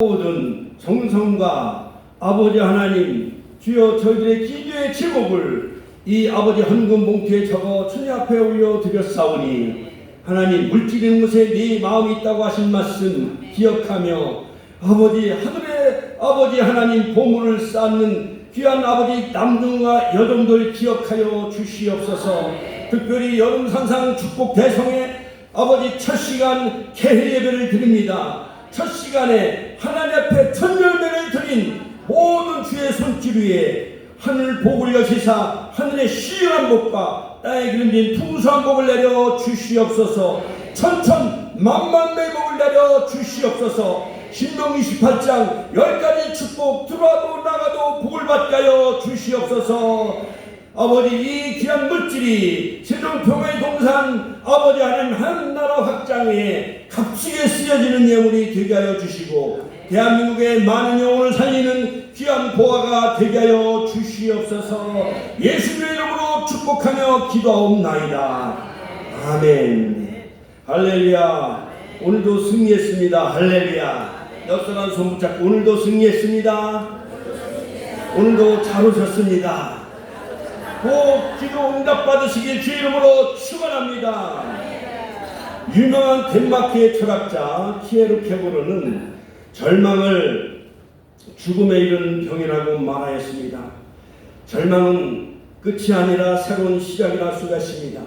모든 정성과 아버지 하나님, 주여 저희들의 기도의 제목을 이 아버지 헌금 봉투에 적어 주님 앞에 올려드렸사오니 하나님, 물질인 것에 네 마음이 있다고 하신 말씀 기억하며 아버지 하늘의 아버지 하나님 보물을 쌓는 귀한 아버지 남동과 여동들 기억하여 주시옵소서. 특별히 여름산상 축복 대성의 아버지 첫 시간 개회 예배를 드립니다. 첫 시간에 하나님 앞에 천열매를 드린 모든 주의 손길 위에 하늘 복을 여시사 하늘의 시원한 복과 땅에 기름진 풍성한 복을 내려 주시옵소서. 천천 만만의 복을 내려 주시옵소서. 신명 28장 10가지 축복 들어와도 나가도 복을 받게 하여 주시옵소서. 아버지, 이 귀한 물질이 세종평화의 동산 아버지 하나님 한나라 확장에 값지게 쓰여지는 예물이 되게 하여 주시고 대한민국의 많은 영혼을 살리는 귀한 보화가 되게 하여 주시옵소서. 예수님의 이름으로 축복하며 기도하옵나이다. 아멘. 할렐루야. 오늘도 승리했습니다. 할렐루야. 옆사람 손 붙잡고 오늘도 승리했습니다. 오늘도 잘 오셨습니다. 꼭 기도 응답 받으시길 주의 이름으로 축원합니다. 유명한 덴마크의 철학자 피에르 케고르는 절망을 죽음에 이른 병이라고 말하였습니다. 절망은 끝이 아니라 새로운 시작이라 할 수가 있습니다.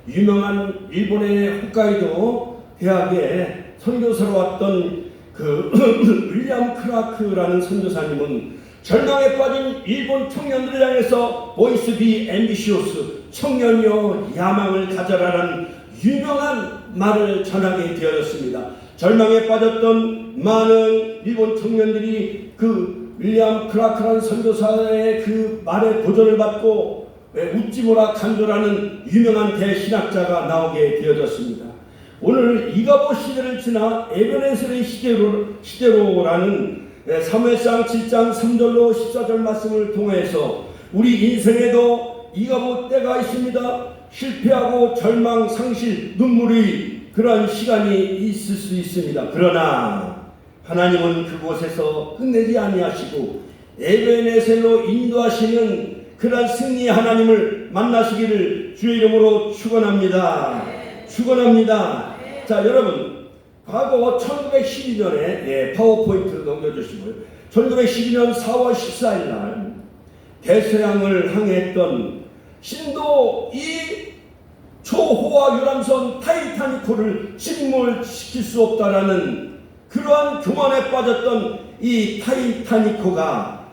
유명한 일본의 홋카이도 대학에 선교사로 왔던 윌리엄 크라크라는 선교사님은 절망에 빠진 일본 청년들을 향해서 보이스 비 앰비시오스, 청년이여 야망을 가져라라는 유명한 말을 전하게 되었습니다. 절망에 빠졌던 많은 일본 청년들이 윌리엄 크라크라는 선교사의 그 말에 도전을 받고 웃지 마라 간도라는 유명한 대신학자가 나오게 되어졌습니다. 오늘 이가보 시대를 지나 에베네셀의 시대로라는 사무엘상 7장 3절로 14절 말씀을 통해서 우리 인생에도 이가보 때가 있습니다. 실패하고 절망, 상실, 눈물의 그러한 시간이 있을 수 있습니다. 그러나 하나님은 그곳에서 끝내지 아니하시고 에베네셀로 인도하시는 그러한 승리의 하나님을 만나시기를 주의 이름으로 축원합니다. 축원합니다. 자, 여러분, 과거 1912년에 파워포인트를 넘겨주시고요. 1912년 4월 14일 날 대서양을 항해했던 신도 2 초호화 유람선 타이타닉호를 침몰시킬 수 없다라는 그러한 교만에 빠졌던 이 타이타닉호가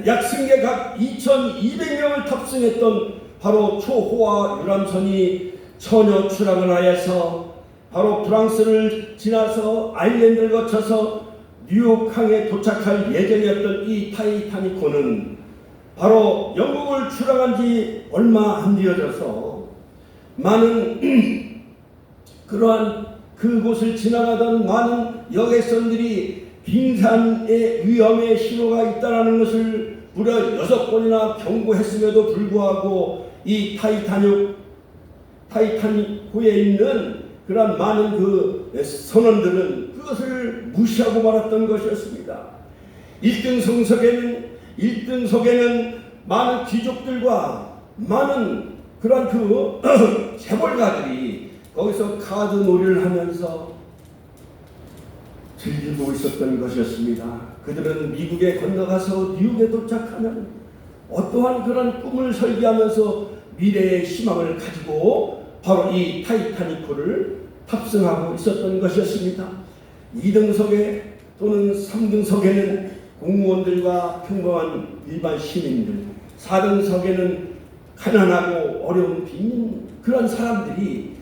약 승객 2,200명을 탑승했던 바로 초호화 유람선이 처녀 추락을 하여서 바로 프랑스를 지나서 아일랜드를 거쳐서 뉴욕항에 도착할 예정이었던 이 타이타닉호는 바로 영국을 출항한 지 얼마 안 되어져서 많은 그러한 그곳을 지나가던 많은 여객선들이 빙산의 위험의 신호가 있다는 것을 무려 6번이나 경고했음에도 불구하고 이 타이타닉호에 있는 그러한 많은 그 선원들은 그것을 무시하고 말았던 것이었습니다. 1등석에는 많은 귀족들과 많은 그러한 재벌가들이 거기서 카드 놀이를 하면서 즐기고 있었던 것이었습니다. 그들은 미국에 건너가서 뉴욕에 도착하면 어떠한 그런 꿈을 설계하면서 미래의 희망을 가지고 바로 이 타이타닉호를 탑승하고 있었던 것이었습니다. 2등석에 또는 3등석에는 공무원들과 평범한 일반 시민들, 4등석에는 가난하고 어려운 빈민 그런 사람들이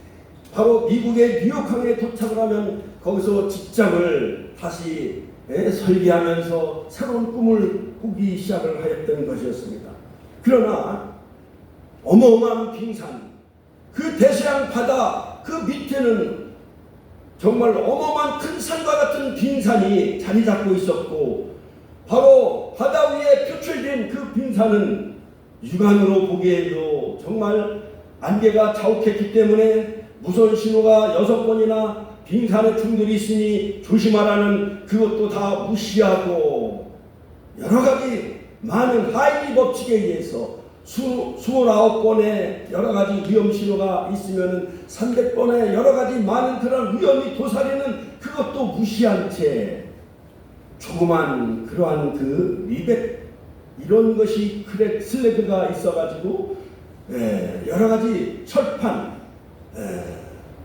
바로 미국의 뉴욕항에 도착을 하면 거기서 직장을 다시 설계하면서 새로운 꿈을 꾸기 시작을 하였던 것이었습니다. 그러나 어마어마한 빙산, 그 대서양 바다 그 밑에는 정말 어마어마한 큰 산과 같은 빙산이 자리 잡고 있었고 바로 바다 위에 표출된 그 빙산은 육안으로 보기에도 정말 안개가 자욱했기 때문에 무선 신호가 6번이나 빙산의 충돌이 있으니 조심하라는 그것도 다 무시하고 여러 가지 많은 하이리 법칙에 의해서 29번의 여러 가지 위험 신호가 있으면 300번의 여러 가지 많은 그런 위험이 도사리는 그것도 무시한 채 조그만 그러한 그 리벳 이런 것이 슬래그가 있어가지고 여러 가지 철판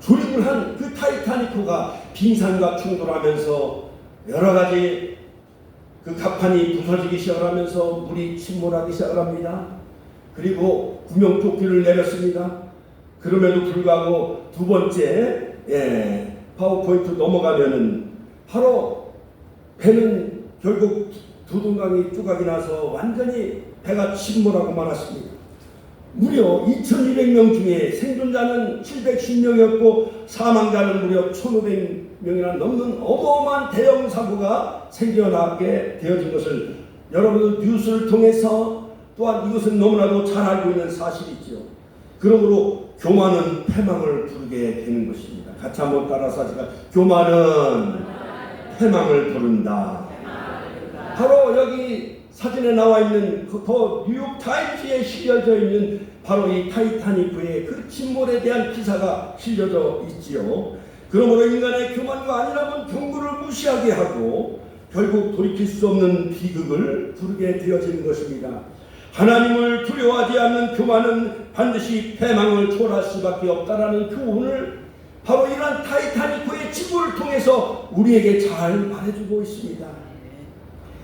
조립을 한 그 타이타닉호가 빙산과 충돌하면서 여러 가지 그 갑판이 부서지기 시작하면서 물이 침몰하기 시작합니다. 그리고 구명조끼를 내렸습니다. 그럼에도 불구하고 두 번째 파워포인트 넘어가면은 바로 배는 결국 두동강이 쭈각이 나서 완전히 배가 침몰하고 말았습니다. 무려 2200명 중에 생존자는 710명이었고 사망자는 무려 1500명이나 넘는 어마어마한 대형 사고가 생겨나게 되어진 것을 여러분들 뉴스를 통해서 또한 이것은 너무나도 잘 알고 있는 사실이죠. 그러므로 교만은 패망을 부르게 되는 것입니다. 같이 한번 따라서 하시까 교만은 패망을 부른다. 바로 여기 사진에 나와 있는 더 뉴욕 타임즈에 실려져 있는 바로 이 타이타닉호의 그 침몰에 대한 기사가 실려져 있지요. 그러므로 인간의 교만과 아니라면 경고를 무시하게 하고 결국 돌이킬 수 없는 비극을 부르게 되어지는 것입니다. 하나님을 두려워하지 않는 교만은 반드시 패망을 초월할 수밖에 없다라는 교훈을 바로 이러한 타이타닉호의 침몰을 통해서 우리에게 잘 말해주고 있습니다.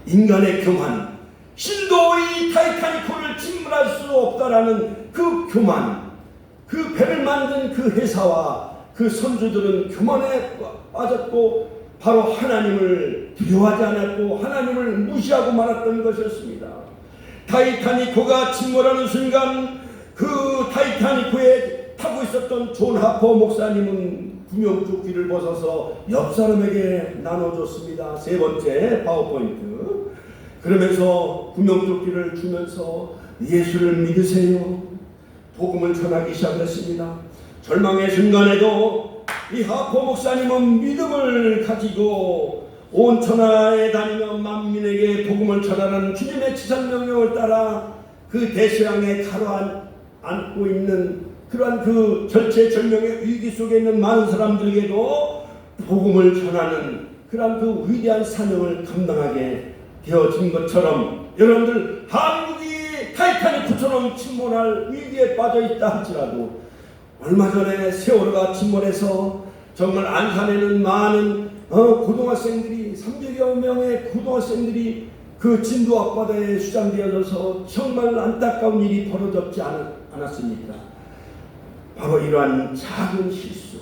인간의 교만, 신도 이 타이타닉호를 침몰할 수 없다라는 그 교만, 그 배를 만든 그 회사와 그 선주들은 교만에 빠졌고 바로 하나님을 두려워하지 않았고 하나님을 무시하고 말았던 것이었습니다. 타이타닉호가 침몰하는 순간 그 타이타닉호에 타고 있었던 존 하퍼 목사님은 구명조끼를 벗어서 옆 사람에게 나눠줬습니다. 세 번째 파워포인트. 그러면서 구명조끼를 주면서 예수를 믿으세요. 복음을 전하기 시작했습니다. 절망의 순간에도 이 하퍼 목사님은 믿음을 가지고 온 천하에 다니며 만민에게 복음을 전하라는 주님의 지상명령을 따라 그 대서양에 가로앉고 있는 그러한 그 절체절명의 위기 속에 있는 많은 사람들에게도 복음을 전하는 그러한 그 위대한 사명을 감당하게 되어진 것처럼 여러분들 한국이 타이타닉호처럼 침몰할 위기에 빠져 있다 할지라도 얼마 전에 세월호가 침몰해서 정말 안산에는 많은 고등학생들이 300여 명의 고등학생들이 그 진도 앞바다에 수장되어져서 정말 안타까운 일이 벌어졌지 않았습니까? 바로 이러한 작은 실수,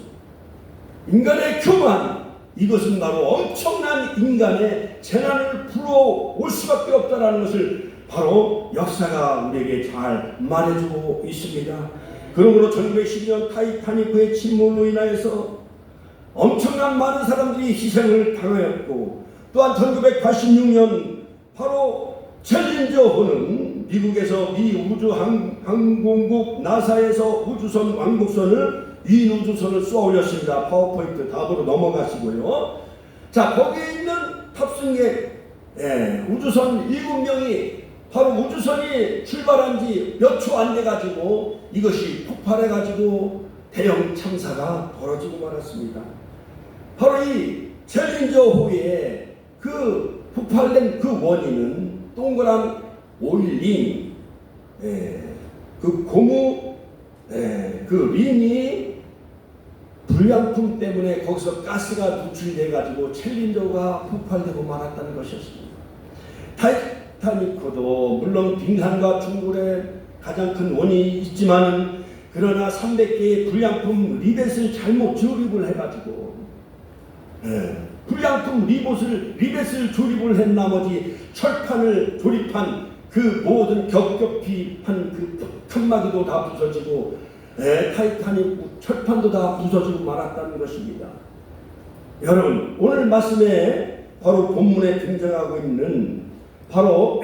인간의 교만, 이것은 바로 엄청난 인간의 재난을 불어올 수밖에 없다는 것을 바로 역사가 우리에게 잘 말해주고 있습니다. 그러므로 1912년 타이타닉호의 침몰로 인하여서 엄청난 많은 사람들이 희생을 당하였고 또한 1986년 바로 챌린저호는 미국에서 미 우주항공국 나사에서 우주선 왕복선을 위 우주선을 쏘아 올렸습니다. 파워포인트 다음으로 넘어가시고요. 자, 거기에 있는 탑승객 우주선 7명이 바로 우주선이 출발한 지 몇 초 안 돼가지고 이것이 폭발해가지고 대형 참사가 벌어지고 말았습니다. 바로 이 챌린저호의 그 폭발된 그 원인은 동그란 오일링, 그 고무 그 링이 불량품 때문에 거기서 가스가 누출돼가지고 챌린저가 폭발되고 말았다는 것이었습니다. 타이타닉호도 물론 빙산과 충돌에 가장 큰 원인이 있지만 그러나 300개의 불량품 리벳을 잘못 조립을 해가지고 불량품 리벳을 조립을 한 나머지 철판을 조립한 그 모든 겹겹이 한 그 칸막이도 다 부서지고 타이타닉 철판도 다 부서지고 말았다는 것입니다. 여러분 오늘 말씀에 바로 본문에 등장하고 있는 바로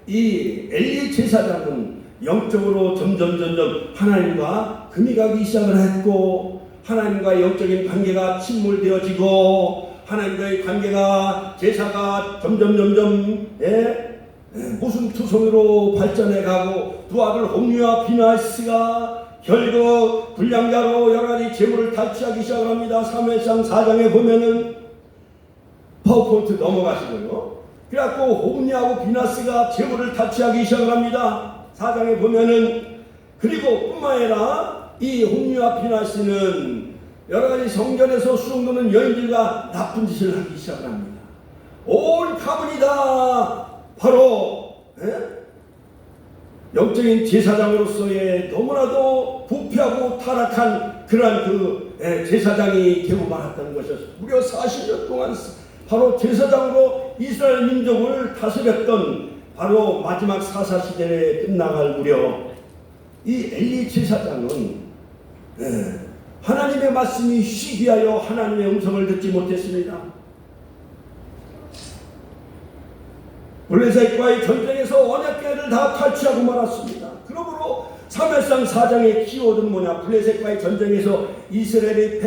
이 엘리 제사장은 영적으로 점점 하나님과 금이 가기 시작을 했고 하나님과의 영적인 관계가 침몰되어지고 하나님과의 관계가 제사가 점점 무슨 투성이로 발전해가고 두 아들 홈리와 비나스가 결국 불량자로 여러가지 재물을 탈취하기 시작을 합니다. 사무엘상 4장에 보면은 파워포인트 넘어가시고요. 그래갖고 홈리하고 비나스가 재물을 탈취하기 시작을 합니다. 4장에 보면은 그리고 뿐만 아니라 이 홈리와 비나스는 여러가지 성전에서 수종도는 여인들과 나쁜 짓을 하기 시작을 합니다. 온 가문이 다 바로 영적인 제사장으로서의 너무나도 부패하고 타락한 그러한 그 제사장이 되고 말았다는 것이었습니다. 무려 40년 동안 바로 제사장으로 이스라엘 민족을 다스렸던 바로 마지막 사사시대에 끝나갈 무렵 이 엘리 제사장은 하나님의 말씀이 희귀하여 하나님의 음성을 듣지 못했습니다. 블레셋과의 전쟁에서 언약궤를 다 탈취하고 말았습니다. 그러므로 사무엘상 4장의 키워드는 뭐냐? 블레셋과의 전쟁에서 이스라엘의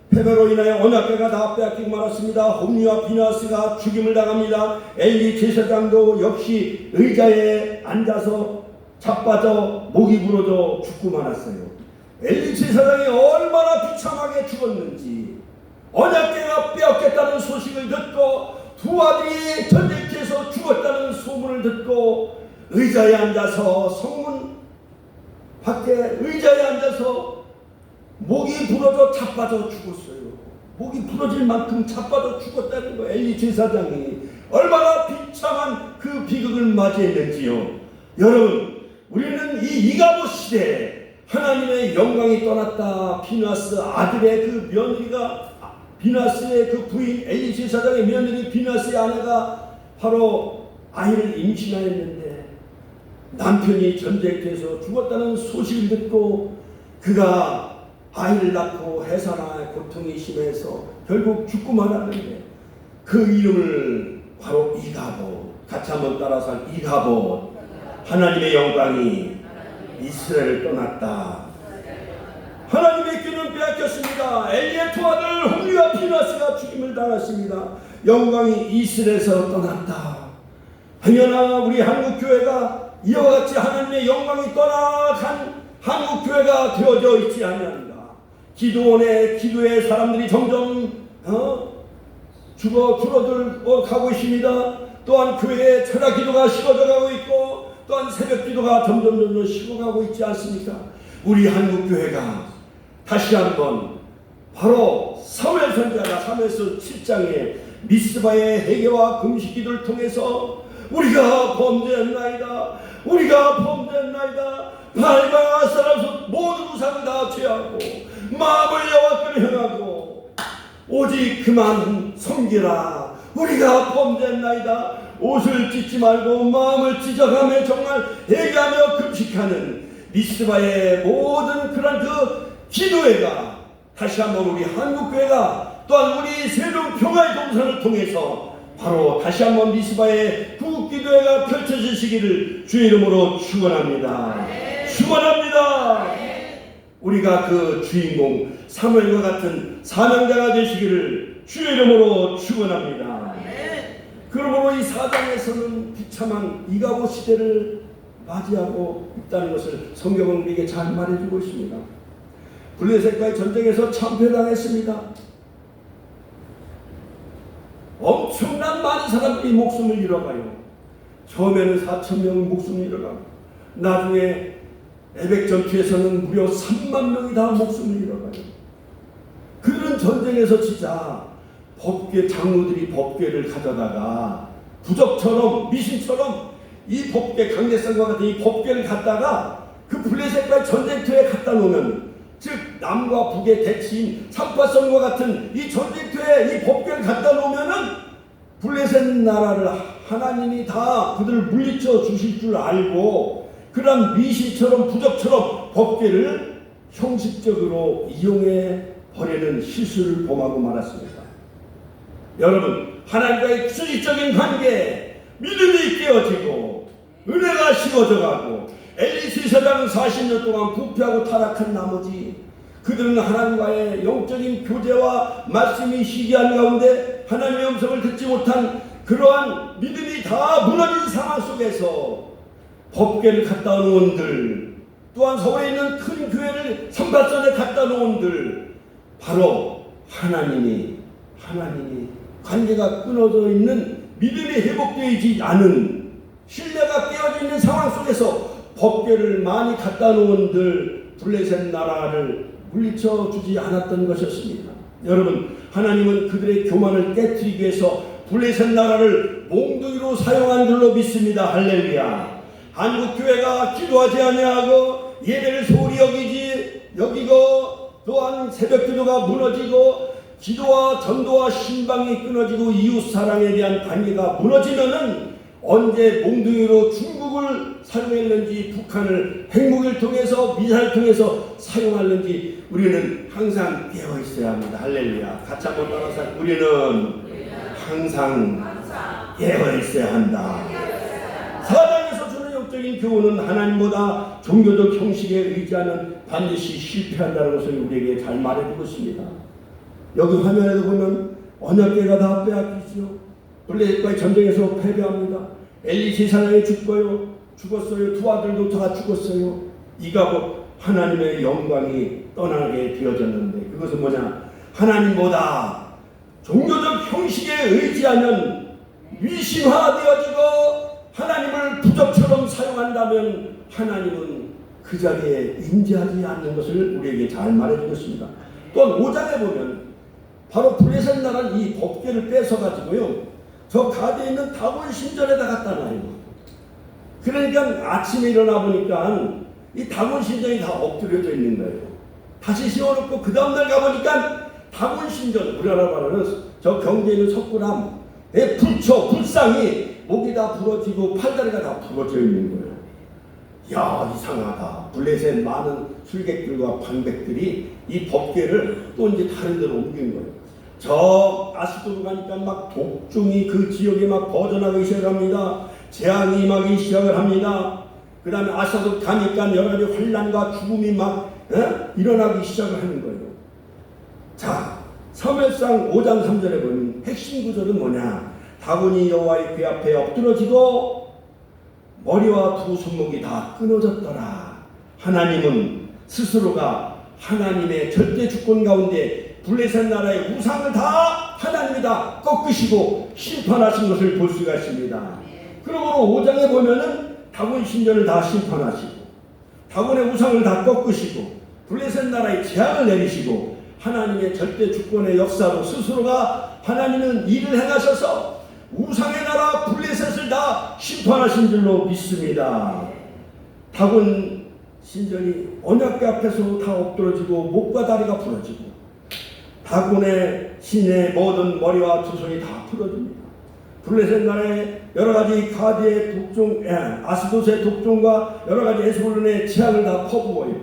패배로 인하여 언약궤가 다 빼앗기고 말았습니다. 홈리와 비나스가 죽임을 당합니다. 엘리 제사장도 역시 의자에 앉아서 자빠져 목이 부러져 죽고 말았어요. 엘리 제사장이 얼마나 비참하게 죽었는지 언약궤가 빼앗겼다는 소식을 듣고 두 아들이 전쟁터에서 죽었다는 소문을 듣고 의자에 앉아서 성문 밖에 의자에 앉아서 목이 부러져 자빠져 죽었어요. 목이 부러질 만큼 자빠져 죽었다는 거. 엘리 제사장이 얼마나 비참한 그 비극을 맞이했는지요. 여러분, 우리는 이 이가봇 시대에 하나님의 영광이 떠났다. 비나스 아들의 그 며느리가 비나스의 그 부인 엘리 제사장의 며느리 비나스의 아내가 바로 아이를 임신하였는데 남편이 전쟁터에서 죽었다는 소식을 듣고 그가 아이를 낳고 해산하여 고통이 심해서 결국 죽고 말았는데 그 이름을 바로 이가봇, 같이 한번 따라서 이가봇, 하나님의 영광이 이스라엘을 떠났다. 하나님의 귀는 빼앗겼습니다. 엘리의 두 아들 홈리와 비나스가 죽임을 당했습니다. 영광이 이스라엘에서 떠났다. 행여나 우리 한국교회가 이와 같이 하나님의 영광이 떠나간 한국교회가 되어져 있지 않는가. 기도원의 기도의 사람들이 점점 줄어들어 가고 있습니다. 또한 교회의 철학 기도가 식어져 가고 있고 또한 새벽 기도가 점점 식어가고 있지 않습니까? 우리 한국교회가 다시 한번 바로 사무엘 선지자가 사무엘서 7장에 미스바의 회개와 금식 기도를 통해서 우리가 범죄했나이다. 발광한 사람서 모든 우상을 다 죄하고 마음을 여호와께로 향하고 오직 그만 섬기라. 우리가 범죄했나이다. 옷을 찢지 말고 마음을 찢어가며 정말 회개하며 금식하는 미스바의 모든 그런 그 기도회가 다시 한번 우리 한국교회가 또한 우리 세종 평화의 동산을 통해서 바로 다시 한번 미스바의 구기도회가 펼쳐지시기를 주의 이름으로 축원합니다. 축원합니다. 우리가 그 주인공 사무엘과 같은 사명자가 되시기를 주의 이름으로 축원합니다. 그러므로 이 4장에서는 비참한 이가봇 시대를 맞이하고 있다는 것을 성경은 우리에게 잘 말해주고 있습니다. 블레셋과의 전쟁에서 참패당했습니다. 엄청난 많은 사람들이 목숨을 잃어가요. 처음에는 4,000명의 목숨을 잃어가고 나중에 에벡 전투에서는 무려 3만 명이 다 목숨을 잃어가요. 그런 전쟁에서 진짜 법궤 장로들이 법궤를 가져다가 부적처럼 미신처럼 이 법궤 강대상과 같은 이 법궤를 갖다가 그 블레셋과의 전쟁터에 갖다 놓으면 즉 남과 북의 대치인 삼파선과 같은 이 전쟁터에 이 법궤를 갖다 놓으면은 블레셋 나라를 하나님이 다 그들을 물리쳐 주실 줄 알고 그런 미신처럼 부적처럼 법궤를 형식적으로 이용해 버리는 실수를 범하고 말았습니다. 여러분, 하나님과의 수직적인 관계, 믿음이 깨어지고 은혜가 식어져 가고 엘리 제사장은 40년 동안 부패하고 타락한 나머지 그들은 하나님과의 영적인 교제와 말씀이 시기한 가운데 하나님의 음성을 듣지 못한 그러한 믿음이 다 무너진 상황 속에서 법궤를 갖다 놓은들, 또한 서울에 있는 큰 교회를 선발선에 갖다 놓은들, 바로 하나님이 관계가 끊어져 있는 믿음이 회복되지 않은 신뢰가 깨어져 있는 상황 속에서 법궤를 많이 갖다 놓은들 블레셋 나라를 물리쳐 주지 않았던 것이었습니다. 여러분, 하나님은 그들의 교만을 깨뜨리기 위해서 블레셋 나라를 몽둥이로 사용한 줄로 믿습니다. 할렐루야. 한국교회가 기도하지 아니하고 예배를 소홀히 여기고 또한 새벽기도가 무너지고 기도와 전도와 신방이 끊어지고 이웃사랑에 대한 관계가 무너지면은 언제 몽둥이로 중국을 사용했는지 북한을 핵무기를 통해서 미사일을 통해서 사용했는지 우리는 항상 깨어 있어야 합니다. 할렐루야. 같이 한번 따라서 우리는 항상 깨어 있어야 한다. 사장에서 주는 영적인 교훈은 하나님보다 종교적 형식에 의지하는 반드시 실패한다는 것을 우리에게 잘 말해주고 있습니다. 여기 화면에도 보면 언약궤가 다 빼앗기죠. 블레셋과의 전쟁에서 패배합니다. 엘리 제사장이 죽었어요. 두 아들도 다 죽었어요. 이가 하나님의 영광이 떠나게 되어졌는데 그것은 뭐냐? 하나님보다 종교적 형식에 의지하면 위신화되어지고 하나님을 부적처럼 사용한다면 하나님은 그 자리에 임재하지 않는 것을 우리에게 잘 말해주고 있습니다. 또한 5장에 보면 바로 블레셋 나라는 이 법궤를 뺏어가지고요, 저 가드에 있는 다곤 신전에다 갖다 놔요. 그러니까 아침에 일어나 보니까 이 다곤 신전이 다 엎드려져 있는 거예요. 다시 세워놓고 그 다음날 가보니까 다곤 신전, 우리나라 말하는 저 경계에 있는 석굴암의 불상이 목이 다 부러지고 팔다리가 다 부러져 있는 거예요. 야, 이상하다. 블레셋 많은 술객들과 방백들이 이 법궤를 또 이제 다른 데로 옮긴 거예요. 저 아스도로 가니까 막 독종이 그 지역에 막 퍼져나가기 시작합니다. 재앙이 임하기 시작을 합니다. 그 다음에 아스도 가니까 여러 가지 환난과 죽음이 막 일어나기 시작을 하는 거예요. 자, 사무엘상 5장 3절에 보면 핵심 구절은 뭐냐? 다곤이 여호와의 궤 앞에 엎드러지고 머리와 두 손목이 다 끊어졌더라. 하나님은 스스로가 하나님의 절대 주권 가운데 블레셋 나라의 우상을 다 하나님이 다 꺾으시고 심판하신 것을 볼 수가 있습니다. 그러므로 5장에 보면은 다곤 신전을 다 심판하시고 다곤의 우상을 다 꺾으시고 블레셋 나라의 재앙을 내리시고 하나님의 절대 주권의 역사로 스스로가 하나님은 일을 행하셔서 우상의 나라 블레셋을 다 심판하신 줄로 믿습니다. 다곤 신전이 언약궤 앞에서 다 엎드러지고 목과 다리가 부러지고 다곤의 신의 모든 머리와 두 손이 다 부러집니다. 블레셋 나라의 여러 가지 가디의 독종, 아스도스의 독종과 여러 가지 에스볼론의 재앙을 다 퍼부어요.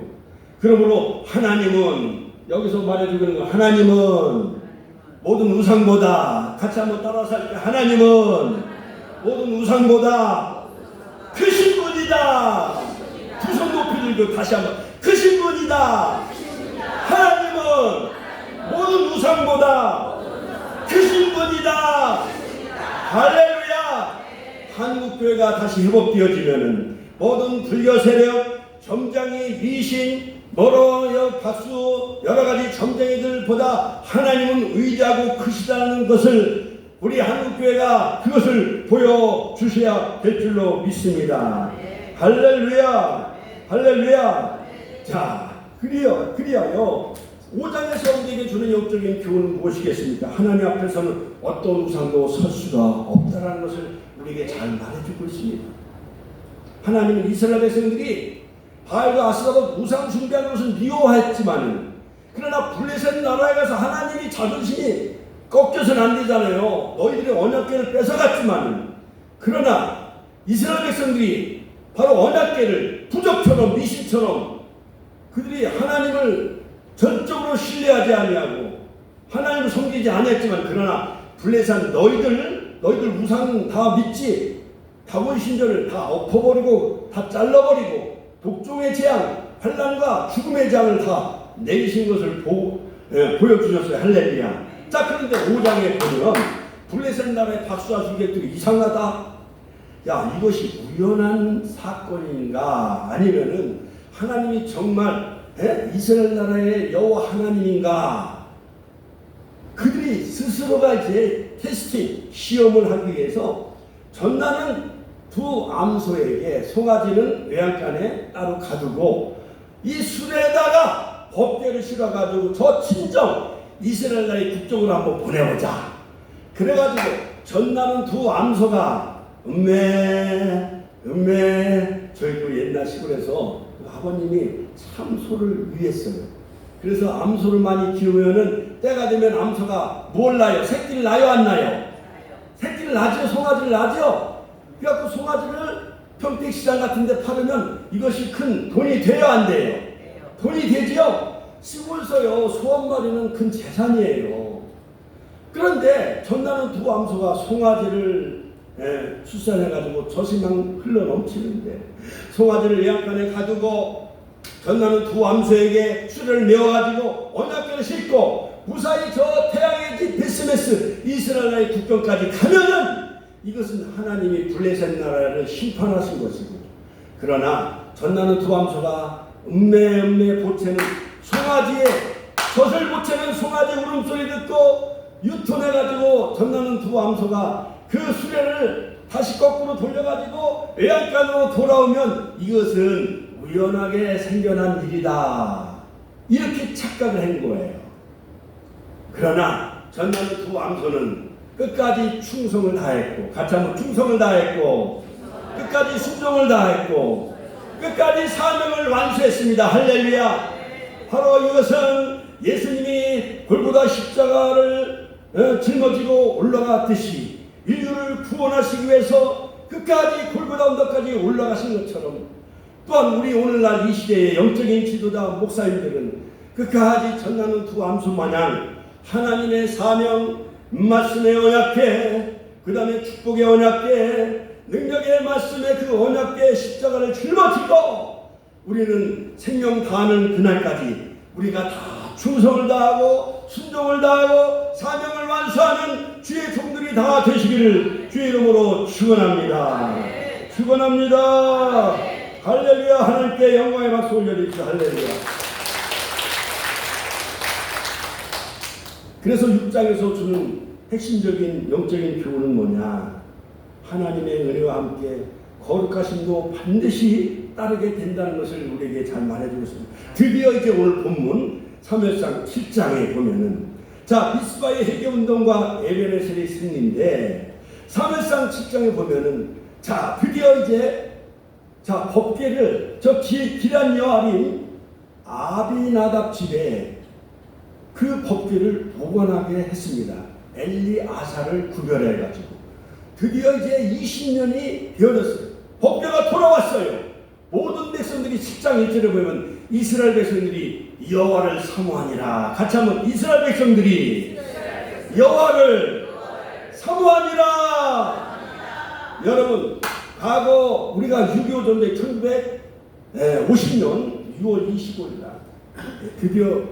그러므로 하나님은 여기서 말해주고 있는 거, 하나님은 모든 우상보다, 같이 한번 따라서 할게요. 하나님은 모든 우상보다 크신 분이다. 두 손 높이 들고 다시 한번 크신 분이다. 하나님은 모든 우상보다 크신 분이다. 할렐루야. 한국교회가 다시 회복되어지면은 모든 불교 세력, 점장이, 미신, 여러 박수, 여러 가지 점쟁이들보다 하나님은 위대하고 크시다는 것을 우리 한국교회가 그것을 보여주셔야 될 줄로 믿습니다. 할렐루야. 할렐루야. 자, 그리하여 5장에서 우리에게 주는 영적인 교훈은 무엇이겠습니까? 하나님 앞에서는 어떤 우상도 설 수가 없다는 것을 우리에게 잘 말해주고 있습니다. 하나님은 이스라엘 백성들이 바알과 아스라도 우상 숭배하는 것을 미워했지만, 그러나 블레셋 나라에 가서 하나님이 자존심이 꺾여서는 안 되잖아요. 너희들의 언약궤를 뺏어갔지만, 그러나 이스라엘 백성들이 바로 언약궤를 부적처럼 미신처럼 그들이 하나님을 전적으로 신뢰하지 아니하고 하나님을 섬기지 않았지만, 그러나 블레셋 너희들 우상 다 믿지, 다곤 신전을 다 엎어버리고 다 잘라버리고 독종의 재앙, 환난과 죽음의 재앙을 다 내리신 것을 보여주셨어요. 할렐루야. 자, 그런데 5장에 보면 블레셋 나라의 박수와 주객들이 이상하다. 야, 이것이 우연한 사건인가 아니면은 하나님이 정말 이스라엘 나라의 여호와 하나님인가? 그들이 스스로가 이제 테스팅 시험을 하기 위해서 전나는 두 암소에게 송아지는 외양간에 따로 가두고 이 술에다가 법궤를 실어가지고 저 친정 이스라엘 나라의 국적으로 한번 보내보자. 그래가지고 전나는 두 암소가 저희도 옛날 시골에서 아버님이 참 소를 위했어요. 그래서 암소를 많이 키우면은 때가 되면 암소가 뭘 낳아요? 새끼를 낳아요, 안 낳아요? 새끼를 낳죠. 송아지를 낳죠. 그래갖고 송아지를 평택시장 같은 데 팔으면 이것이 큰 돈이 돼요, 안 돼요? 돈이 되지요? 시골서요, 소 한 마리는 큰 재산이에요. 그런데 전나는 두 암소가 송아지를 출산해가지고 젖이만 흘러 넘치는데 송아지를 외양간에 가두고 전나는 두 암소에게 수레를 메워가지고 언약궤를 싣고 무사히 저 태양의 집 베스메스 이스라엘의 국경까지 가면은 이것은 하나님이 블레셋 나라를 심판하신 것이고, 그러나 전나는 두 암소가 보채는 송아지의 젖을 보채는 송아지 울음소리 듣고 유턴해가지고 전나는 두 암소가 그 수레를 다시 거꾸로 돌려가지고 외양간으로 돌아오면 이것은 우연하게 생겨난 일이다, 이렇게 착각을 한 거예요. 그러나 전나는 두 암소는 끝까지 충성을 다했고, 같이 한번 충성을 다했고, 끝까지 순종을 다했고, 끝까지 사명을 완수했습니다. 할렐루야. 바로 이것은 예수님이 골고다 십자가를 짊어지고 올라갔듯이 인류를 구원하시기 위해서 끝까지 골고다 언덕까지 올라가신 것처럼, 또한 우리 오늘날 이 시대의 영적인 지도자 목사님들은 끝까지 전나는 두 암소 마냥 하나님의 사명, 말씀의 언약궤, 그 다음에 축복의 언약궤, 능력의 말씀의 그 언약궤 십자가를 짊어지고 우리는 생명 다하는 그날까지 우리가 다 충성을 다하고 순종을 다하고 사명을 완수하는 주의 종들이 다 되시기를 주의 이름으로 축원합니다. 축원합니다. 할렐루야. 하나님께 영광의 박수 올려드립시다. 할렐루야. 그래서 6장에서 주는 핵심적인 영적인 교훈은 뭐냐? 하나님의 은혜와 함께 거룩하심도 반드시 따르게 된다는 것을 우리에게 잘 말해주고 있습니다. 드디어 이제 오늘 본문 사무엘상 7장에 보면은 미스바의 해계운동과 에베네셀의 승리인데, 사무엘상 7장에 보면은 드디어 이제 법궤를 저 기란 여아린 아비나답 집에 그 법궤를 보관하게 했습니다. 엘리아사를 구별해가지고 드디어 이제 20년이 되어졌어요. 법궤가 돌아왔어요. 모든 백성들이 10장 1절에 보면 이스라엘 백성들이 여호와를 사모하니라. 같이 한번 이스라엘 백성들이 여호와를 사모하니라. 여러분, 과거 우리가 6.25 전쟁 1950년 6월 25일 날 드디어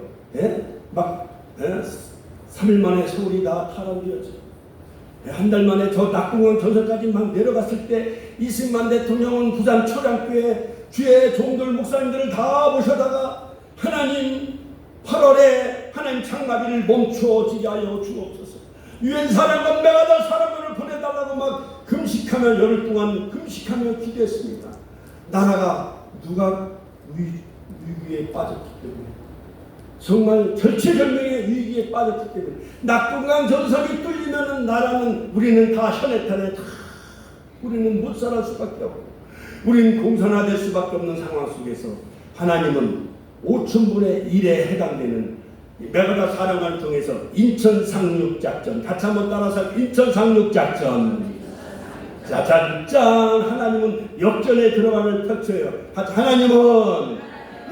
3일 만에 서울이 다 타락되었죠. 한 달 만에 저 낙동강 전선까지 막 내려갔을 때 이승만 대통령은 부산 초량교회 주의 종들 목사님들을 다 모셔다가 하나님 8월에 하나님 장마비를 멈춰지게 하여 주옵소서, 유엔 사령관 메가다 사령관을 보내달라고 막 금식하며 열흘 동안 금식하며 기도했습니다. 나라가 누가 위기에 빠졌기 때문에, 정말 절체절명의 위기에 빠졌기 때문에, 낙동강 전선이 뚫리면은 나라는, 우리는 다 현해탄에 다 우리는 못 살할 수밖에 없고 우리는 공산화될 수밖에 없는 상황 속에서 하나님은 5천분의 1에 해당되는 메가다 사령관을 통해서 인천 상륙작전, 같이 한번 따라서 인천 상륙작전, 짜잔짠, 하나님은 역전의 드라마를 펼쳐요. 하나님은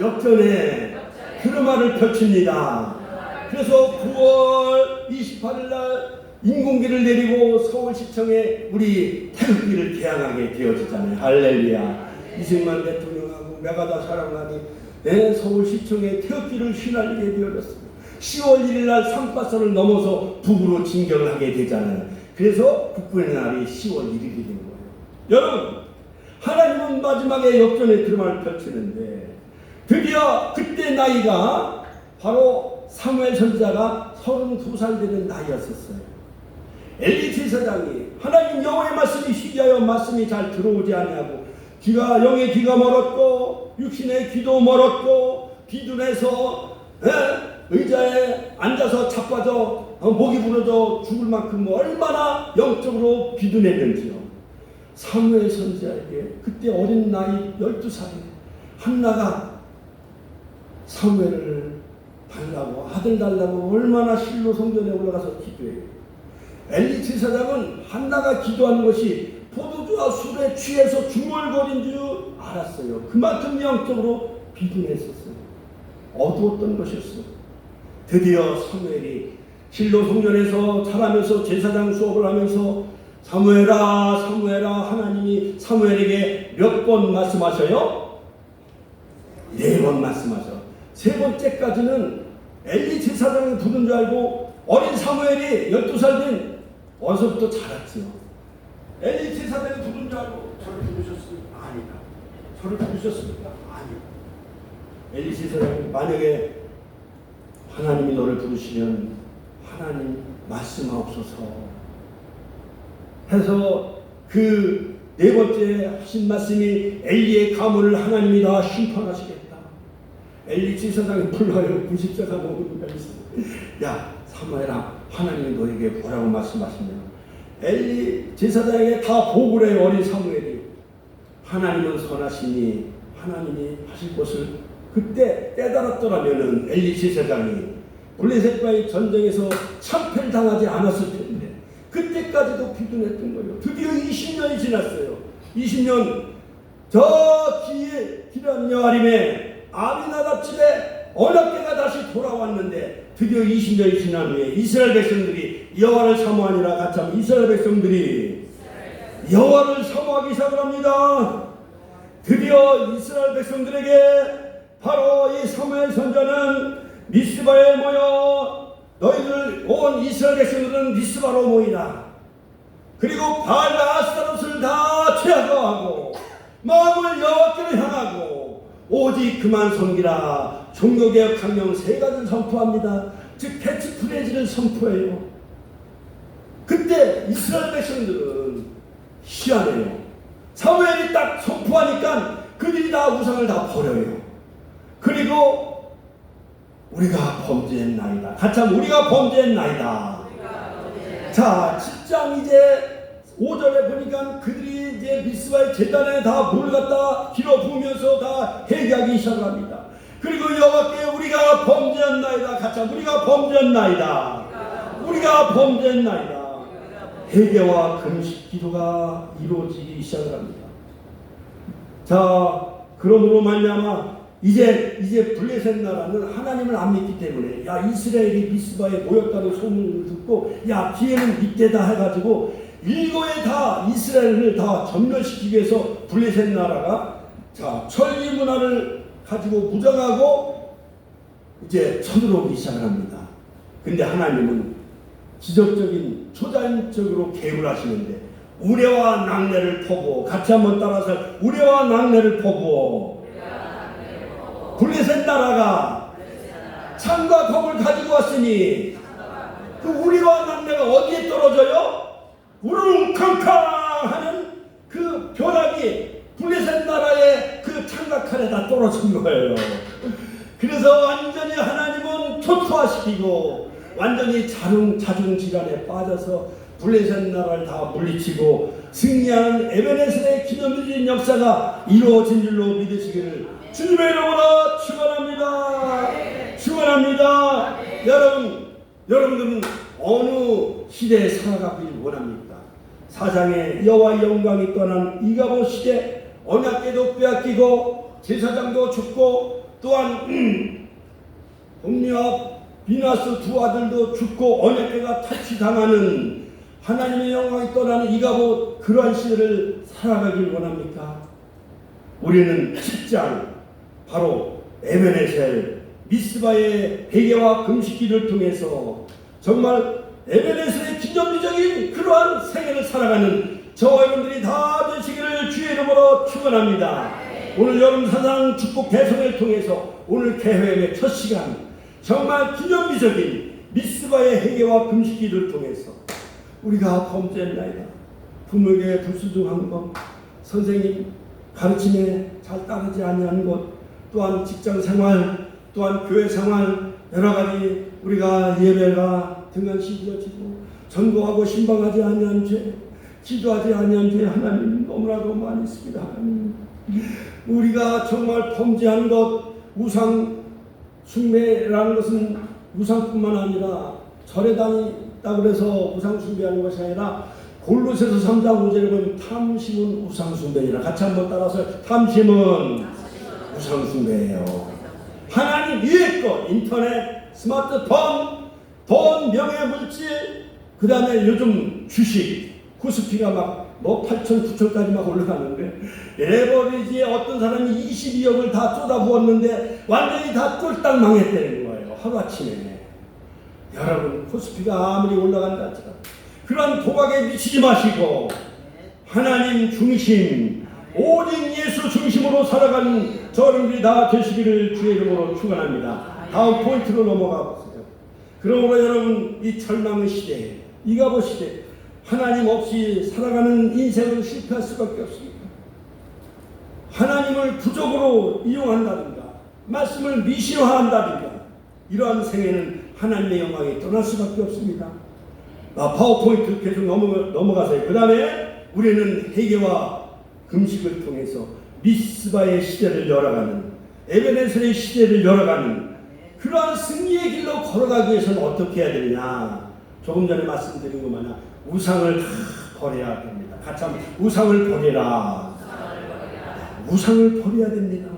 역전의 드라마를 펼칩니다. 그래서 9월 28일 날 인공기를 내리고 서울시청에 우리 태극기를 개항하게 되어지잖아요. 할렐루야. 이승만 대통령하고 메가다 사령관이 서울시청에 태극기를 휘날리게 되어졌습니다. 10월 1일 날 삼바선을 넘어서 북으로 진격을 하게 되잖아요. 그래서 국군의 날이 10월 1일이 된 거예요. 여러분, 하나님은 마지막에 역전의 드라마를 펼치는데 드디어 그때 나이가 바로 사무엘 선지자가 32살 되는 나이였었어요. 엘리 제사장이 하나님 여호와의 말씀이 희귀하여 말씀이 잘 들어오지 아니하고 영의 귀가 멀었고 육신의 귀도 멀었고 비둔해서 의자에 앉아서 자빠져 목이 부러져 죽을 만큼 얼마나 영적으로 비둔했는지요. 사무엘 선지자에게 그때 어린 나이 12살에 한나가 사무엘을 달라고 아들 달라고 얼마나 실로 성전에 올라가서 기도해요. 엘리 제사장은 한나가 기도하는 것이 포도주와 술에 취해서 중얼거린 줄 알았어요. 그만큼 영적으로 비둔했었어요. 어두웠던 것이었어요. 드디어 사무엘이 실로 성전에서 자라면서 제사장 수업을 하면서 사무엘아 사무엘아 하나님이 사무엘에게 몇 번 말씀하셔요? 4번 말씀하셔. 3번째까지는 엘리 제사장이 부른 줄 알고 어린 사무엘이 12살 된 어려서부터 자랐지요. 엘리 제사장이 부른 줄 알고 저를 부르셨습니까? 아니다. 저를 부르셨습니까? 아니요. 엘리 제사장이 만약에 하나님이 너를 부르시면 하나님 말씀하옵소서 해서 그 4번째 하신 말씀이 엘리의 가문을 하나님이 다 심판하시겠다. 엘리 제사장이 불러요. 90세가 넘은 야 사무엘아 하나님이 너에게 뭐라고 말씀하시냐. 엘리 제사장에게 다 보고를 해요. 어린 사무엘이 하나님은 선하시니 하나님이 하실 것을 그때 깨달았더라면은 엘리 제사장이 블레셋과의 전쟁에서 참패를 당하지 않았을 텐데 그때까지도 비둔했던 거예요. 드디어 20년이 지났어요. 20년 저 기란 여아림에 아비나답 집에 언약궤가 다시 돌아왔는데 드디어 20년이 지난 후에 이스라엘 백성들이 여호와를 사모하니라. 같이 하면 이스라엘 백성들이 여호와를 사모하기 시작을 합니다. 드디어 이스라엘 백성들에게 바로 이 사무엘 선지자는 미스바에 모여 너희들 온 이스라엘 백성들은 미스바로 모이라. 그리고 바알과 아스타롯을 다 제거하고 마음을 여호와께로 향하고 오직 그만 섬기라. 종교개혁 강령 3가지를 선포합니다. 즉 캐치프레이즈를 선포해요. 그때 이스라엘 백성들은 희한해요. 사무엘이 딱 선포하니까 그들이 다 우상을 다 버려요. 그리고 우리가 범죄했나이다. 같이 하면 우리가 범죄했나이다. 자 7장 이제 5절에 보니까 그들이 이제 미스바의 제단에 다 물을 갖다 길어 부으면서 다 회개하기 시작합니다. 그리고 여호와께 우리가 범죄했나이다. 같이 하면 우리가 범죄했나이다. 우리가 범죄했나이다. 회개와 금식 기도가 이루어지기 시작을 합니다. 자 그러므로 말미암아 이제 블레셋 나라는 하나님을 안 믿기 때문에 야 이스라엘이 미스바에 모였다는 소문을 듣고 야 기회는 이때다 해가지고 일거에 다 이스라엘을 다 전멸시키기 위해서 블레셋 나라가 자 천리 문화를 가지고 무장하고 이제 쳐들어오기 시작을 합니다. 근데 하나님은 기적적인 초자연적으로 계획을 하시는데 우레와 낙뢰를 퍼부어 같이 한번 따라서 우레와 낙뢰를 퍼부어 블레셋 나라가 창과 검을 가지고 왔으니 그 우리와 낙뢰가 어디에 떨어져요? 우르릉캉캉 하는 그 벼락이 블레셋 나라의 그 창과 칼에 다 떨어진 거예요. 그래서 완전히 하나님은 초토화시키고 완전히 자중질환에 빠져서 블레셋 나라를 다 물리치고 승리하는 에베네셀의 기념일인 역사가 이루어진 줄로 믿으시기를 주님의 이름으로 축원합니다. 축원합니다. 여러분들은 어느 시대에 살아가길 원합니까? 사장의 여호와의 영광이 떠난 이가봇 시대 언약궤도 빼앗기고 제사장도 죽고 또한 홈리와 비나스 2 아들도 죽고 언약궤가 탈취당하는 하나님의 영광이 떠나는 이가봇 그러한 시대를 살아가길 원합니까? 우리는 10장 바로 에베네셀 미스바의 회개와 금식기를 통해서 정말 에베네셀의 기념비적인 그러한 생애를 살아가는 저와 여러분들이 다 되시기를 주의 이름으로 축원합니다. 오늘 여름 사상 축복 대성을 통해서 오늘 개회의 첫 시간 정말 기념비적인 미스바의 회개와 금식기를 통해서 우리가 범죄했나이다. 부모에게 불순종한 것, 선생님 가르침에 잘 따르지 아니하는 것, 또한 직장 생활, 또한 교회 생활 여러 가지 우리가 예배가 등한시되어지고 전도하고 신방하지 아니한 죄, 기도하지 아니한 죄 하나님 너무나도 많이 있습니다. 하나님 우리가 정말 범죄한 것, 우상 숭배라는 것은 우상뿐만 아니라 절에 다니다고 그래서 우상 숭배하는 것이 아니라 골로새서 3장 5절에 보면 탐심은 우상 숭배니라. 같이 한번 따라서 탐심은 우상 숭배예요. 하나님 위의 것, 인터넷, 스마트폰, 돈, 명예, 물질, 그 다음에 요즘 주식, 코스피가 막 8천, 9천까지 막 올라가는데 레버리지에 어떤 사람이 22억을 다 쏟아부었는데 완전히 다 쫄딱 망했다는 거예요. 하루아침에. 여러분 코스피가 아무리 올라간다 할지라도 그런 도박에 미치지 마시고 하나님 중심, 오직 예수 중심으로 살아가는 저분들이 다 되시기를 주의 이름으로 축원합니다. 다음 포인트로 넘어가 보세요. 그러므로 여러분 이 절망의 시대에, 이가보 시대, 하나님 없이 살아가는 인생은 실패할 수밖에 없습니다. 하나님을 부족으로 이용한다든가 말씀을 미시화한다든가 이러한 생애는 하나님의 영광이 떠날 수밖에 없습니다. 파워포인트 계속 넘어가세요. 그 다음에 우리는 회개와 금식을 통해서 미스바의 시대를 열어가는, 에베네셀의 시대를 열어가는 그러한 승리의 길로 걸어가기 위해서는 어떻게 해야 되느냐. 조금 전에 말씀드린 것 마냥 우상을 다 버려야 됩니다. 같이 한번 우상을 버려라. 우상을 버려야 됩니다.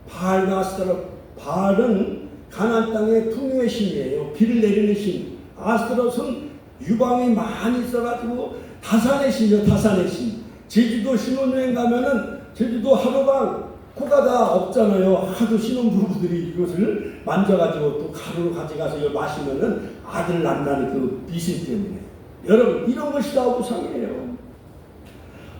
바알과 아스타롯, 바알은 가나안 땅의 풍요의 신이에요. 비를 내리는 신. 아스타롯은 유방이 많이 있어가지고 다산의 신이요. 다산의 신. 제주도 신혼여행 가면은 제주도 하루방 코가 다 없잖아요. 하도 신혼부부들이 이것을 만져가지고 또 가루로 가져가서 이걸 마시면은 아들 낳는다는 그 미신 때문에. 여러분 이런 것이 다 우상이에요.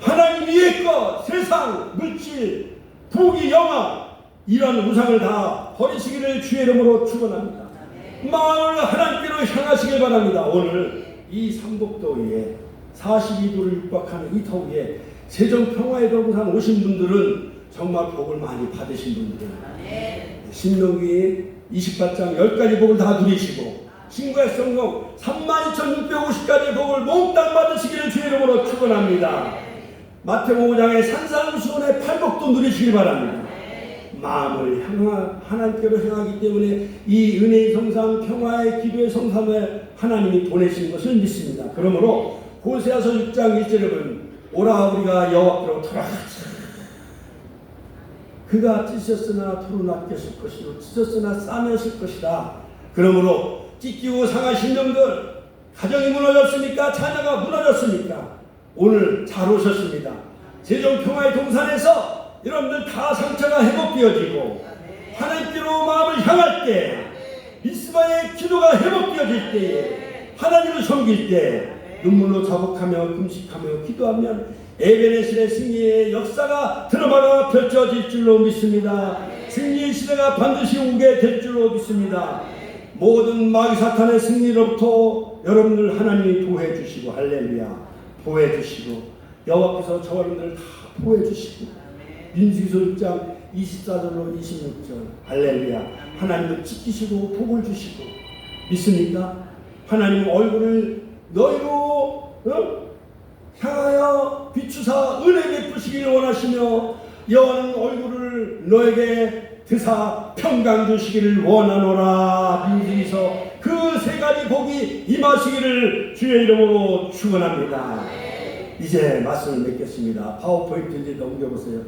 하나님 위의 것, 세상, 물질, 부귀, 영화 이런 우상을 다 버리시기를 주의 이름으로 축원합니다. 마음을 하나님께로 향하시길 바랍니다. 오늘 이 삼복더위에 42도를 육박하는 이 더위에 세종평화의 동산 오신 분들은 정말 복을 많이 받으신 분들이에요. 신명기 28장 10가지 복을 다 누리시고 신구의 성공 32,650가지 복을 몽땅 받으시기를 주의 이름으로 축원합니다. 마태복음 5장의 산상수훈의 팔복도 누리시길 바랍니다. 마음을 하나님께로 향하기 때문에 이 은혜의 성산, 평화의 기도의 성산을 하나님이 보내신 것을 믿습니다. 그러므로 호세아서 6장 1절에 보면 오라 우리가 여호와께로 돌아가자. 그가 찢었으나 토로 낚였을 것이요 찢었으나 싸매었을 것이다. 그러므로 찢기고 상한 심령들, 가정이 무너졌습니까? 자녀가 무너졌습니까? 오늘 잘 오셨습니다. 세종평화의 동산에서 여러분들 다 상처가 회복되어지고 하나님께로 마음을 향할 때, 미스바의 기도가 회복되어질 때에, 하나님을 섬길 때 눈물로 자복하며 금식하며 기도하면 에베네셀의 승리의 역사가 드라마가 펼쳐질 줄로 믿습니다. 승리의 시대가 반드시 오게 될 줄로 믿습니다. 모든 마귀 사탄의 승리로부터 여러분들 하나님이 보호해 주시고, 할렐루야, 보호해 주시고, 여호와께서 저와 여러분들을 다 보호해 주시고, 민수기서 6장 24절로 26절 할렐루야, 하나님을 지키시고 복을 주시고, 믿습니까? 하나님 얼굴을 너희로 향하여 비추사 은혜 베푸시기를 원하시며 여호와는 얼굴을 너에게 드사 평강 주시기를 원하노라. 민수기서 그 세 가지 복이 임하시기를 주의 이름으로 축원합니다. 이제 말씀을 맺겠습니다. 파워포인트 이제 넘겨보세요.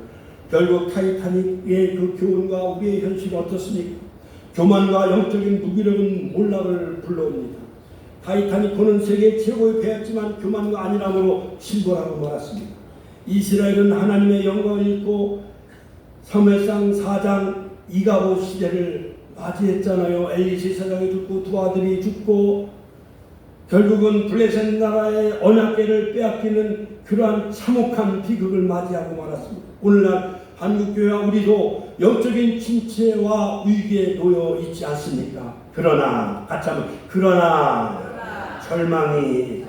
결국 타이타닉의 그 교훈과 우리의 현실이 어떻습니까? 교만과 영적인 무기력은 몰락을 불러옵니다. 타이타닉호는 세계 최고의 배였지만 교만과 안일함으로 침몰하고 말았습니다. 이스라엘은 하나님의 영광을 잃고 사무엘상 4장 이가봇 시대를 맞이했잖아요. 엘리 제사장이 죽고 두 아들이 죽고 결국은 블레셋 나라의 언약궤를 빼앗기는 그러한 참혹한 비극을 맞이하고 말았습니다. 오늘날 한국교회와 우리도 영적인 침체와 위기에 놓여 있지 않습니까? 그러나 같이 한번 그러나 절망이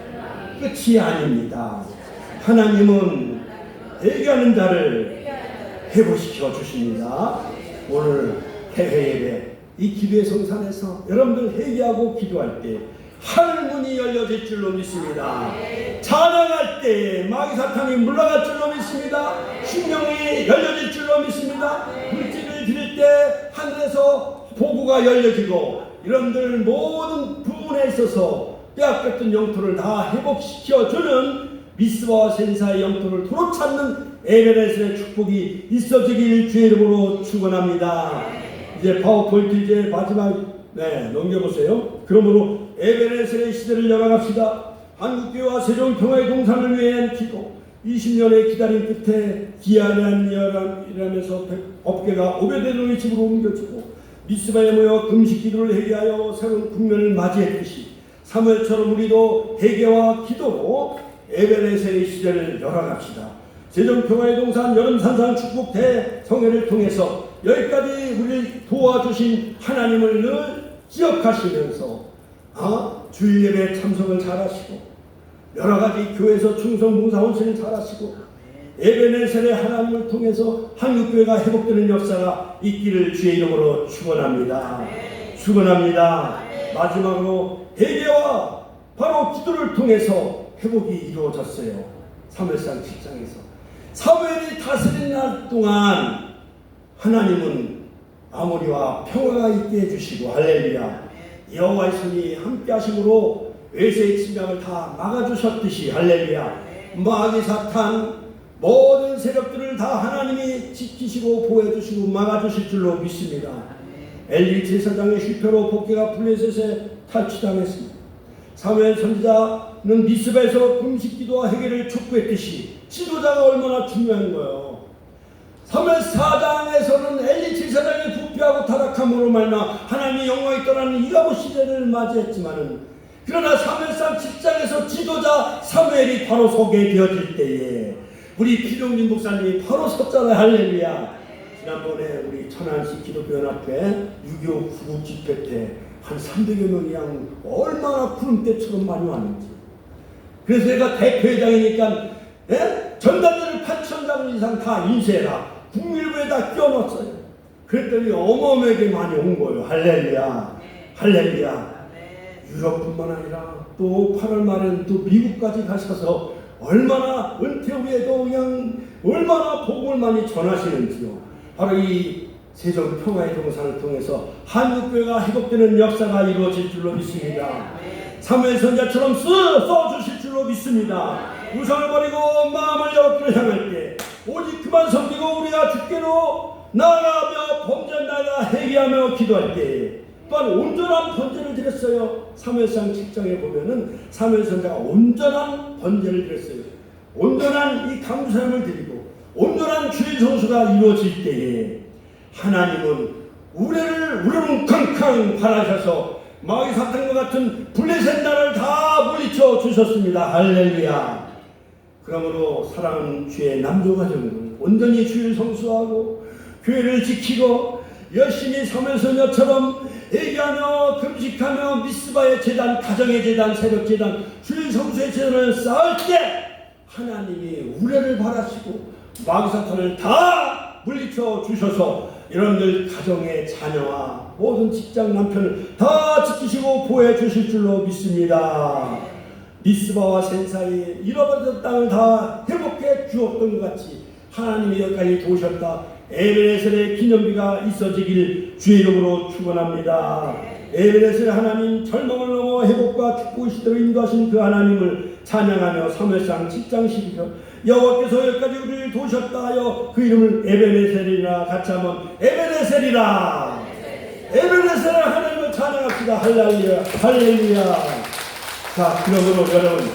끝이 아닙니다. 하나님은 회개하는 자를 회복시켜 주십니다. 오늘 해외 예배 이 기도의 성산에서 여러분들 회개하고 기도할 때 하늘문이 열려질 줄로 믿습니다. 찬양할 때 마귀사탄이 물러갈 줄로 믿습니다. 심령이 열려질 줄로 믿습니다. 물질을 드릴 때 하늘에서 보고가 열려지고 여러분들 모든 부분에 있어서 빼앗겼던 영토를 다 회복시켜주는 미스바와 센사의 영토를 도로 찾는 에베레스의 축복이 있어지길 주의 이름으로 축원합니다. 이제 파워포인트 이제 마지막 넘겨보세요. 그러므로 에베레스의 시대를 열어갑시다. 한국교회와 세종평화의 동산을 위한 기도 20년의 기다림 끝에 기아란이라면서 법궤가 오베데돔의 집으로 옮겨지고 미스바에 모여 금식 기도를 회개하여 새로운 국면을 맞이했듯이 사무엘처럼 우리도 회개와 기도로 에베레스의 시대를 열어갑시다. 세종평화의 동산 여름산상 축복 대성회를 통해서 여기까지 우리를 도와주신 하나님을 늘 기억하시면서 주일 예배 참석을 잘하시고 여러가지 교회에서 충성 봉사 헌신을 잘하시고 에베네셀의 하나님을 통해서 한국교회가 회복되는 역사가 있기를 주의 이름으로 축원합니다. 축원합니다. 마지막으로 회개와 바로 기도를 통해서 회복이 이루어졌어요. 사무엘상 7장에서 사무엘이 다스린 날 동안 하나님은 아모리와 평화가 있게 해주시고 할렐루야 여호와의 손이 함께 하심으로 외세의 침략을 다 막아주셨듯이 할렐루야 마귀 사탄 모든 세력들을 다 하나님이 지키시고 보호해주시고 막아주실 줄로 믿습니다. 엘리 제사장의 실패로 법궤가 블레셋에 탈취당했습니다. 사무엘 선지자는 미스바에서 금식기도와 회개를 촉구했듯이 지도자가 얼마나 중요한 거예요. 사무엘 4장에서는 엘리 제사장이 부패하고 타락함으로 말미암아 하나님의 영광이 떠나는 이가봇 시대를 맞이했지만은 그러나 사무엘상 7장에서 지도자 사무엘이 바로 서게 되어질 때에 우리 필용진 목사님이 바로 섰잖아요. 할렐루야. 지난번에 우리 천안시 기독교연합회 6.25 구국 집회 때 한 300여 명이 양 얼마나 구름대처럼 많이 왔는지. 그래서 제가 대표회장이니까 전단지를 8,000장 이상 다 인쇄해라. 국밀부에다 끼워넣었어요. 그랬더니 어마어마하게 많이 온 거예요. 할렐루야. 할렐루야. 유럽뿐만 아니라 또 8월 말에는 또 미국까지 가셔서 얼마나 은퇴 후에도 그냥 얼마나 복음을 많이 전하시는지요. 바로 이 세종평화의 동산을 통해서 한국교회가 회복되는 역사가 이루어질 줄로 믿습니다. 사무엘 선지자처럼 써주실 줄로 믿습니다. 우상을 버리고 마음을 여호와께로 향할 때 오직 그만 섬기고 우리가 주께로 나아가며 범죄하나이다 회개하며 기도할 때 또한 온전한 번제를 드렸어요. 사무엘상 7장에 보면은 사무엘 선지자가 온전한 번제를 드렸어요. 온전한 이 감사함을 드리고 온전한 주일 성수가 이루어질 때에 하나님은 우리를 캉캉 바라셔서 마귀 사탄과 같은 블레셋 나라를 다 물리쳐 주셨습니다. 할렐루야. 그러므로 사랑하는 주의 남조가정은 온전히 주일 성수하고 교회를 지키고 열심히 사무엘서녀처럼 회개하며 금식하며 미스바의 제단, 가정의 제단, 세력 제단, 주일 성수의 제단을 쌓을 때 하나님이 우레를 바라시고 마귀 사탄을 다 물리쳐 주셔서 여러분들 가정의 자녀와 모든 직장 남편을 다 지키시고 보호해 주실 줄로 믿습니다. 미스바와 센사의 잃어버렸던 땅을 다 회복해 주었던 것 같이 하나님이 여기까지 도우셨다. 에베네셀의 기념비가 있어지길 주의 이름으로 축원합니다. 에베네셀 하나님 절망을 넘어 회복과 축복의 시대로 인도하신 그 하나님을 찬양하며 사무엘상 7장 12절 여호와께서 여기까지 우리를 도우셨다 하여 그 이름을 에베네셀이라 같이 한번 에베네셀이라 에베네셀 하나님을 찬양합시다. 할렐루야 할렐루야. 자 그러므로 여러분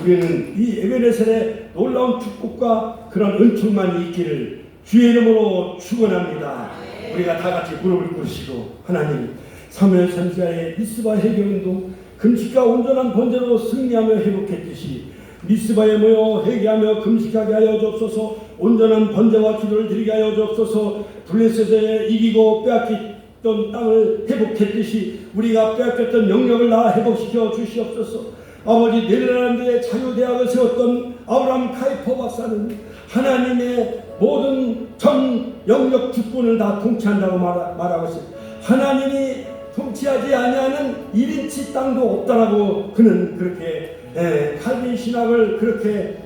우리는 이 에베네셀의 놀라운 축복과 그런 은총만 있기를 주의 이름으로 축원합니다. 우리가 다 같이 무릎을 꿇으시고 하나님 사무엘 선지자의 미스바 회개운동 금식과 온전한 번제로 승리하며 회복했듯이 미스바에 모여 회개하며 금식하게 하여 주옵소서. 온전한 번제와 기도를 드리게 하여 주옵소서. 블레셋에 이기고 빼앗겼던 땅을 회복했듯이 우리가 빼앗겼던 영역을 다 회복시켜 주시옵소서. 아버지 네덜란드에 자유대학을 세웠던 아브라함 카이퍼 박사는 하나님의 모든 전 영역 주권을 다 통치한다고 말하고 있습니다. 하나님이 통치하지 아니하는 1인치 땅도 없다라고 그는 그렇게 칼빈 신학을 그렇게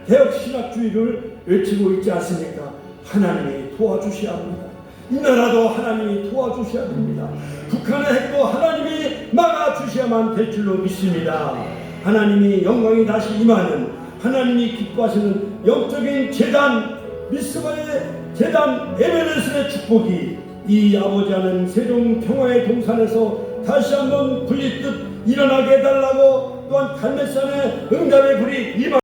개혁 신학주의를 외치고 있지 않습니까? 하나님이 도와주셔야 합니다. 이 나라도 하나님이 도와주셔야 됩니다. 북한의 핵도 하나님이 막아주셔야만 될 줄로 믿습니다. 하나님이 영광이 다시 임하는 하나님이 기뻐하시는 영적인 제단 미스바의 제단 에베레스의 축복이 이 아버지 하는 세종 평화의 동산에서 다시 한번 불리듯 일어나게 해달라고 또한 갈매산의 응답의 불이 임하